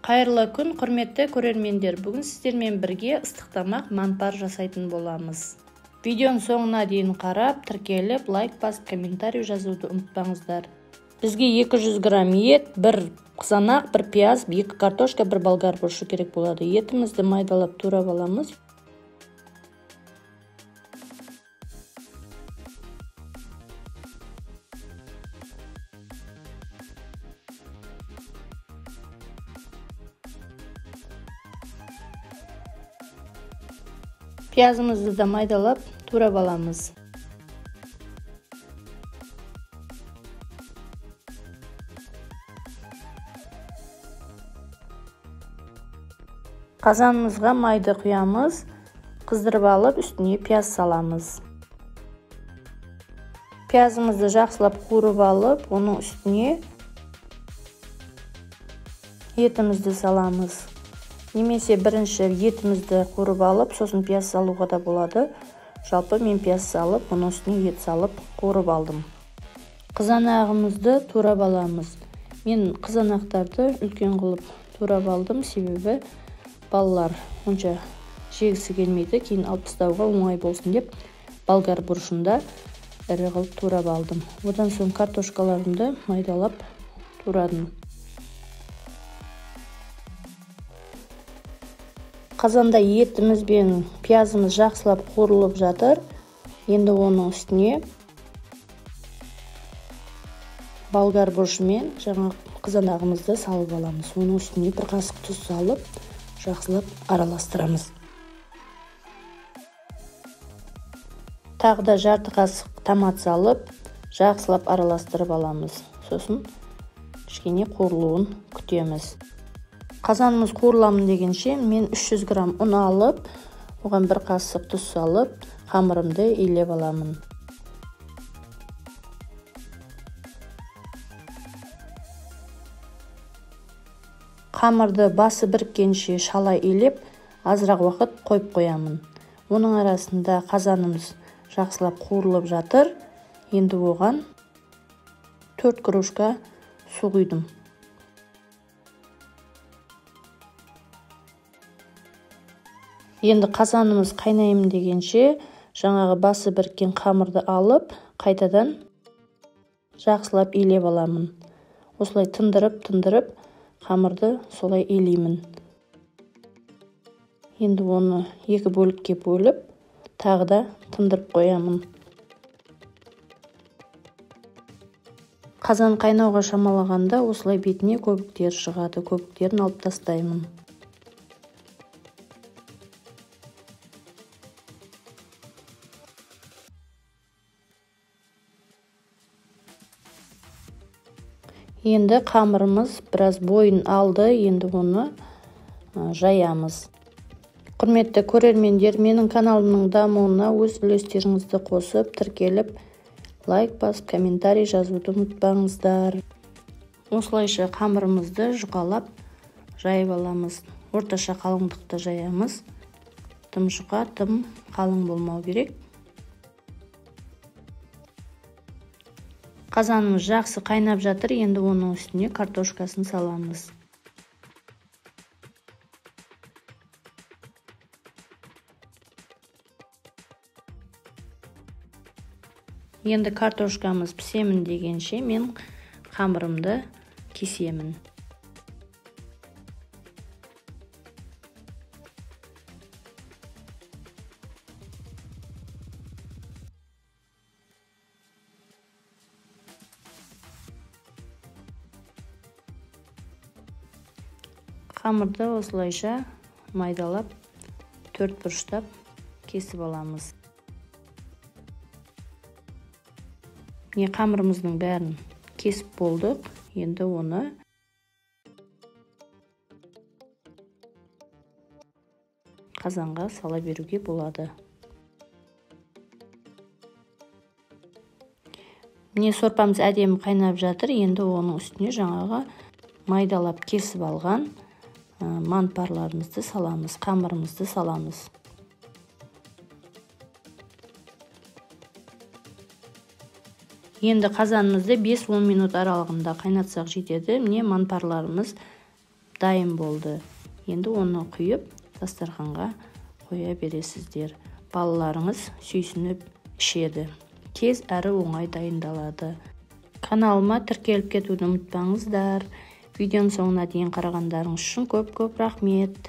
Қайырлы күн, құрметті көрермендер. Бүгін сіздермен бірге ыстық тамақ манпар жасайтын боламыз. Видеоның соңына дейін қарап, тіркеліп, лайк басып, комментарий жазуды ұмытпаңыздар. Бізге 200 грамм ет, 1 қызанақ, 1 пияз, 2 картошка, 1 болгар бұрышы керек болады. Етімізді майдалап турап аламыз. Piyazımızı da maydalap turab alamız. Kazanımızga mayda kuyamız, kızdırıp alıp üstüne piyaz salamız. Piyazımızı жақсылап қуырып alıp onun üstüne etimizni salamız. Немесе бірінші етімізді қуырып алып, сосын пияз салуға да болады. Жалпы мен пияз салып, оның үстіне ет салып қуырып алдым. Қызанағымызды турап аламыз. Мен қызанақтарды үлкен қылып турап алдым, себебі балалар онша жегісі келмейді. Кейін алып тастауға оңай болсын деп, болгар бұрышында ірі қылып турап алдым. Одан соң картошкаларымды майдалап турадым. Қазанда етіміз бен пиязымыз жақсылап қуырылып жатыр. Енді оның үстіне болгар бұрышы мен жаңа қызанағымызды салып аламыз. Оның үстіне 1 қасық тұз салып, жақсылап араластырамыз. Тағы да жарты қасық томат салып, жақсылап араластырып аламыз. Сосын кішкене қуырылуын күтеміз. Қазанымыз қуырыламын дегенше мен 300 грамм ұн алып, оған 1 қасық тұз салып, қамырымды илеп аламын. Қамырды басы біріккенше шала илеп, азырақ уақыт қойып қоямын. Оның арасында қазанымыз жақсылап қуырылып жатыр. Енді оған 4 кружка су құйдым. Енді қазанымыз қайнайым дегенше, жаңағы басы біріккен қамырды алып, қайтадан жақсылап илеп аламын. Осылай тындырып, қамырды солай илеймін. Енді оны 2 бөлікке бөліп, тағы да тындырып қоямын. Қазан қайнауға шамалағанда осылай бетіне көбіктер шығады. Көбіктерін алып тастаймын. Енді қамырымыз біраз бойын алды, енді оны жаямыз. Құрметті көрермендер, менің каналымның дамуына өз үлестеріңізді қосып, тіркеліп, лайк басып, комментарий жазуды ұмытпаңыздар. Осылайша қамырымызды жұқалап жайып аламыз. Орташа қалыңдықты жаямыз. Тым жұқа, тым қалың болмау керек. Қазанымыз жақсы қайнап жатыр, енді оның үстіне картошкасын саламыз. Енді картошкамыз пісемін дегенше мен қамырымды кесемін. Қамырды осылайша майдалап, 4 бұрыштап кесіп аламыз. Міне қамырымыздың бәрін кесіп болдық. Енді оны қазанға сала беруге болады. Міне сорпамыз әдемі қайнап жатыр. Енді оның үстіне жаңағы майдалап кесіп алған манпарларымызды саламыз, қамырымызды саламыз. Енді қазанымызды 5-10 минут аралығында қайнатсақ жетеді. Міне манпарларымыз дайын болды. Енді оны құйып дастарханға қоя бересіздер. Балаларыңыз сүйсініп ішеді. Тез әрі оңай дайындалады. Каналыма тіркеліп кетуді ұмытпаңыздар. Видеоның соңына дейін қарағандарыңыз үшін көп рахмет.